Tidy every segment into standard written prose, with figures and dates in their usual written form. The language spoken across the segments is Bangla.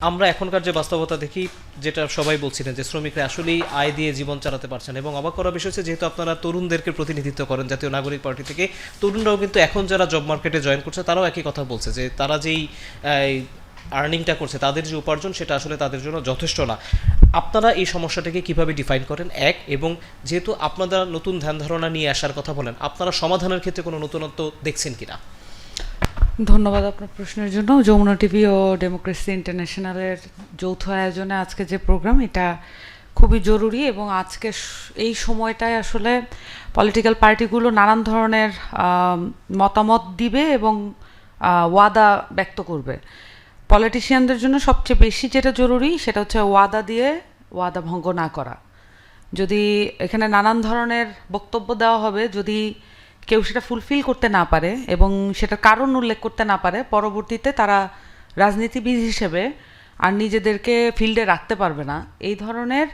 আমরা এখনকার যে বাস্তবতা দেখি, যেটা সবাই বলছিলেন যে শ্রমিকরা আসলেই আয় দিয়ে জীবন চালাতে পারছেন, এবং অবাক করার বিষয় হচ্ছে যেহেতু আপনারা তরুণদেরকে প্রতিনিধিত্ব করেন জাতীয় নাগরিক পার্টি থেকে, তরুণরাও কিন্তু এখন যারা জব মার্কেটে জয়েন করছে তারাও একই কথা বলছে যে তারা যেই আর্নিংটা করছে, তাদের যে উপার্জন, সেটা আসলে তাদের জন্য যথেষ্ট না। আপনারা এই সমস্যাটাকে কিভাবে ডিফাইন করেন এক, এবং যেহেতু আপনারা নতুন ধ্যান ধারণা নিয়ে আসার কথা বলেন, আপনারা সমাধানের ক্ষেত্রে কোনো নতুনত্ব দেখছেন কিনা? ধন্যবাদ আপনার প্রশ্নের জন্য। যমুনা টিভি ও ডেমোক্রেসি ইন্টারন্যাশনালের যৌথ আয়োজনে আজকে যে প্রোগ্রাম, এটা খুবই জরুরি, এবং আজকে এই সময়টায় আসলে পলিটিক্যাল পার্টিগুলো নানান ধরনের মতামত দিবে এবং ওয়াদা ব্যক্ত করবে। পলিটিশিয়ানদের জন্য সবচেয়ে বেশি যেটা জরুরি সেটা হচ্ছে ওয়াদা দিয়ে ওয়াদা ভঙ্গ না করা। যদি এখানে নানান ধরনের বক্তব্য দেওয়া হবে, যদি কেউ সেটা ফুলফিল করতে না পারে এবং সেটার কারণ উল্লেখ করতে না পারে, পরবর্তীতে তারা রাজনীতিবিদ হিসেবে আর নিজেদেরকে ফিল্ডে রাখতে পারবে না। এই ধরনের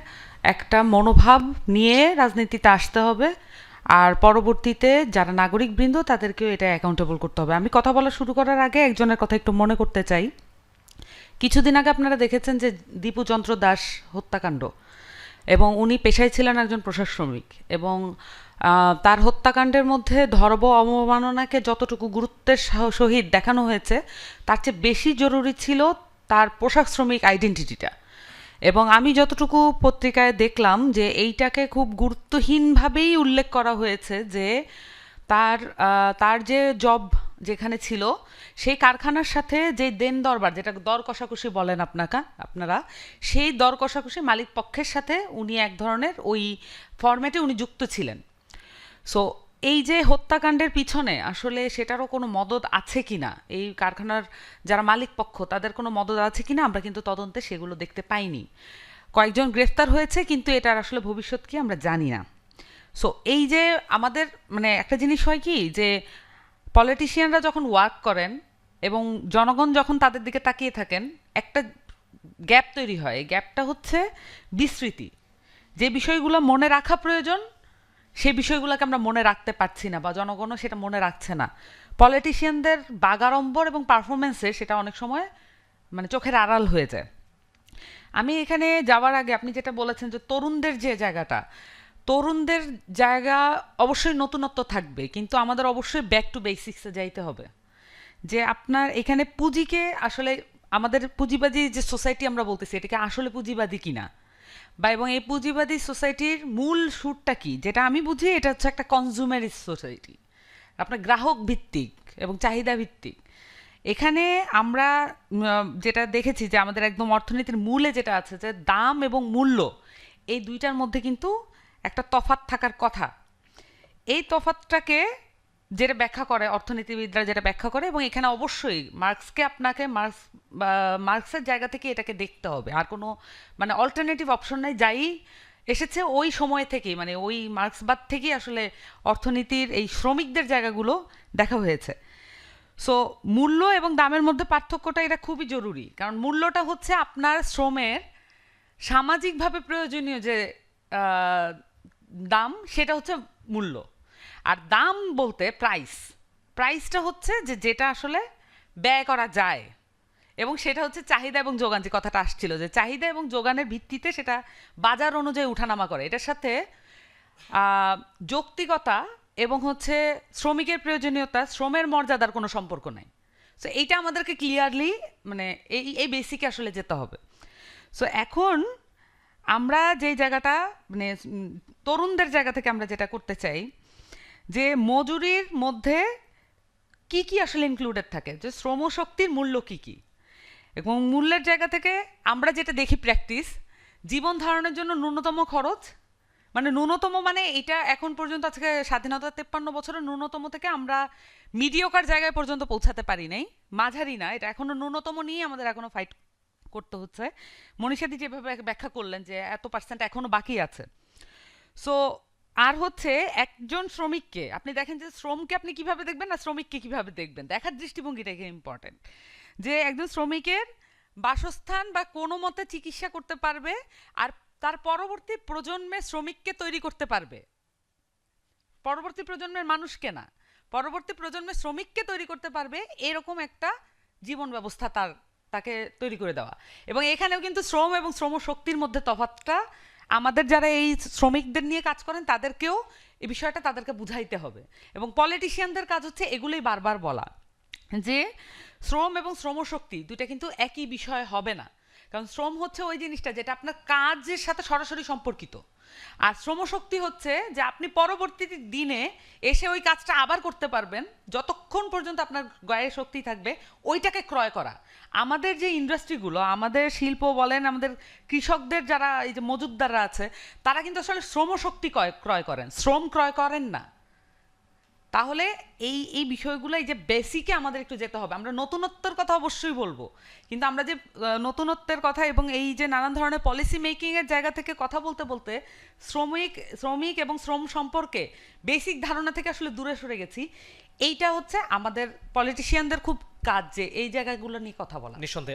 একটা মনোভাব নিয়ে রাজনীতিতে আসতে হবে, আর পরবর্তীতে যারা নাগরিকবৃন্দ তাদেরকেও এটা অ্যাকাউন্টেবল করতে হবে। আমি কথা বলা শুরু করার আগে একজনের কথা একটু মনে করতে চাই। কিছুদিন আগে আপনারা দেখেছেন যে দীপু চন্দ্র দাস হত্যাকাণ্ড, এবং উনি পেশায় ছিলেন একজন পোশাক শ্রমিক, এবং তার হত্যাকাণ্ডের মধ্যে ধর্ম অবমাননাকে যতটুকু গুরুত্বের সহিত দেখানো হয়েছে, তার চেয়ে বেশি জরুরি ছিল তার পোশাক শ্রমিক আইডেন্টিটিটা। এবং আমি যতটুকু পত্রিকায় দেখলাম যে এইটাকে খুব গুরুত্বহীনভাবেই উল্লেখ করা হয়েছে যে তার যে জব যেখানে ছিল সেই কারখানার সাথে যে দেন দরবার, যেটা দর কষাকষি বলেন আপনারা, সেই দর কষাকষি মালিক পক্ষের সাথে উনি এক ধরনের ওই ফরম্যাটে উনি যুক্ত ছিলেন। সো এই যে হত্যাকাণ্ডের পিছনে আসলে সেটারও কোনো মদদ আছে কিনা, এই কারখানার যারা মালিক পক্ষ তাদের কোনো মদদ আছে কিনা, আমরা কিন্তু তদন্তে সেগুলো দেখতে পাইনি। কয়েকজন গ্রেফতার হয়েছে, কিন্তু এটার আসলে ভবিষ্যৎ কি আমরা জানি না। সো এই যে আমাদের মানে একটা জিনিস হয় কি, যে পলিটিশিয়ানরা যখন ওয়ার্ক করেন এবং জনগণ যখন তাদের দিকে তাকিয়ে থাকেন, একটা গ্যাপ তৈরি হয়। এই গ্যাপটা হচ্ছে বিস্মৃতি। যে বিষয়গুলো মনে রাখা প্রয়োজন সেই বিষয়গুলোকে আমরা মনে রাখতে পারছি না, বা জনগণও সেটা মনে রাখছে না। পলিটিশিয়ানদের বাগাড়ম্বর এবং পারফরমেন্সে সেটা অনেক সময় মানে চোখের আড়াল হয়ে যায়। আমি এখানে যাওয়ার আগে আপনি যেটা বলেছেন যে তরুণদের যে জায়গাটা, তরুণদের জায়গা অবশ্যই নতুনত্ব থাকবে, কিন্তু আমাদের অবশ্যই ব্যাক টু বেসিক্সে যাইতে হবে। যে আপনার এখানে পুঁজিকে আসলে, আমাদের পুঁজিবাদী যে সোসাইটি আমরা বলতেছি, এটাকে আসলে পুঁজিবাদী কিনা, বা এবং এই পুঁজিবাদী সোসাইটির মূল সুরটা কি, যেটা আমি বুঝি এটা হচ্ছে একটা কনজিউমারিস্ট সোসাইটি, আপনার গ্রাহক ভিত্তিক এবং চাহিদা ভিত্তিক। এখানে আমরা যেটা দেখেছি যে আমাদের একদম অর্থনীতির মূলে যেটা আছে, যে দাম এবং মূল্য, এই দুইটার মধ্যে কিন্তু একটা তফাৎ থাকার কথা। এই তফাৎটাকে যেটা ব্যাখ্যা করে অর্থনীতিবিদরা, যেটা ব্যাখ্যা করে, এবং এখানে অবশ্যই মার্কসকে আপনাকে মার্কসের জায়গা থেকে এটাকে দেখতে হবে। আর কোনো মানে অল্টারনেটিভ অপশন নাই। যাই এসেছে ওই সময় থেকেই, মানে ওই মার্কসবাদ থেকেই আসলে অর্থনীতির এই শ্রমিকদের জায়গাগুলো দেখা হয়েছে। সো মূল্য এবং দামের মধ্যে পার্থক্যটা এটা খুবই জরুরি, কারণ মূল্যটা হচ্ছে আপনার শ্রমের সামাজিকভাবে প্রয়োজনীয় যে আহ, দাম, সেটা হচ্ছে মূল্য। আর দাম বলতে প্রাইসটা হচ্ছে যে যেটা আসলে ব্যয় করা যায়, এবং সেটা হচ্ছে চাহিদা এবং যোগান, যে কথাটা আসছিল, যে চাহিদা এবং যোগানের ভিত্তিতে সেটা বাজার অনুযায়ী উঠানামা করে। এটার সাথে যৌক্তিকতা এবং হচ্ছে শ্রমিকের প্রয়োজনীয়তা, শ্রমের মর্যাদার কোনো সম্পর্ক নাই। সো এইটা আমাদেরকে ক্লিয়ারলি মানে এই বেসিকে আসলে যেতে হবে। সো এখন আমরা যেই জায়গাটা মানে তরুণদের জায়গা থেকে আমরা যেটা করতে চাই, যে মজুরির মধ্যে কি কি আসলে ইনক্লুডেড থাকে, যে শ্রমশক্তির মূল্য কি কি, এবং মূল্যের জায়গা থেকে আমরা যেটা দেখি প্র্যাকটিস, জীবন ধারণের জন্য ন্যূনতম খরচ, মানে ন্যূনতম মানে এটা এখন পর্যন্ত আজকে স্বাধীনতা 53 বছরের ন্যূনতম থেকে আমরা মিডিওকার জায়গায় পর্যন্ত পৌঁছাতে পারি নাই, মাঝারি না, এটা এখনো ন্যূনতম নিয়ে আমাদের এখনো ফাইট করতে হচ্ছে। মনীষাদি যেভাবে ব্যাখ্যা করলেন যে এত পার্সেন্ট এখনো বাকি আছে। সো আর হচ্ছে একজন শ্রমিককে আপনি দেখেন, যে শ্রমকে আপনি কিভাবে দেখবেন না শ্রমিককে কিভাবে দেখবেন, দেখার দৃষ্টিভঙ্গিটা এখানে ইম্পর্টেন্ট। যে একজন শ্রমিকের বাসস্থান বা কোনো মতে চিকিৎসা করতে পারবে, আর তার পরবর্তী প্রজন্মের শ্রমিককে তৈরি করতে পারবে, পরবর্তী প্রজন্মের মানুষকে না, পরবর্তী প্রজন্মের শ্রমিককে তৈরি করতে পারবে, এরকম একটা জীবন ব্যবস্থা তার তাকে তৈরি করে দেওয়া। এবং এখানেও কিন্তু শ্রম এবং শ্রম শক্তির মধ্যে তফাৎটা আমাদের যারা এই শ্রমিকদের নিয়ে কাজ করেন তাদেরকেও এই বিষয়টা তাদেরকে বুঝাইতে হবে। এবং পলিটিশিয়ানদের কাজ হচ্ছে এগুলোই বারবার বলা যে শ্রম এবং শ্রমশক্তি দুইটা কিন্তু একই বিষয় হবে না। কারণ শ্রম হচ্ছে ওই জিনিসটা যেটা আপনার কাজের সাথে সরাসরি সম্পর্কিত, আর শ্রমশক্তি হচ্ছে যে আপনি পরবর্তী দিনে এসে ওই কাজটা আবার করতে পারবেন যতক্ষণ পর্যন্ত আপনার গায়ে শক্তি থাকবে ওইটাকে ক্রয় করা। আমাদের যে ইন্ডাস্ট্রিগুলো, আমাদের শিল্প বলেন, আমাদের কৃষকদের যারা এই যে মজুতদাররা আছে, তারা কিন্তু আসলে শ্রমশক্তি ক্রয় করেন, শ্রম ক্রয় করেন না। তাহলে এই এই বিষয়গুলো, এই যে বেসিকে আমাদের একটু যেতে হবে। আমরা নতুনত্বের কথা অবশ্যই বলবো, কিন্তু আমরা যে নতুনত্বের কথা এবং এই যে নানান ধরনের পলিসি মেকিংয়ের জায়গা থেকে কথা বলতে বলতে শ্রমিক এবং শ্রম সম্পর্কে বেসিক ধারণা থেকে আসলে দূরে সরে গেছি। এইটা হচ্ছে আমাদের পলিটিশিয়ানদের খুব কাজ যে এই জায়গাগুলো নিয়ে কথা বলা। নিঃসন্দেহে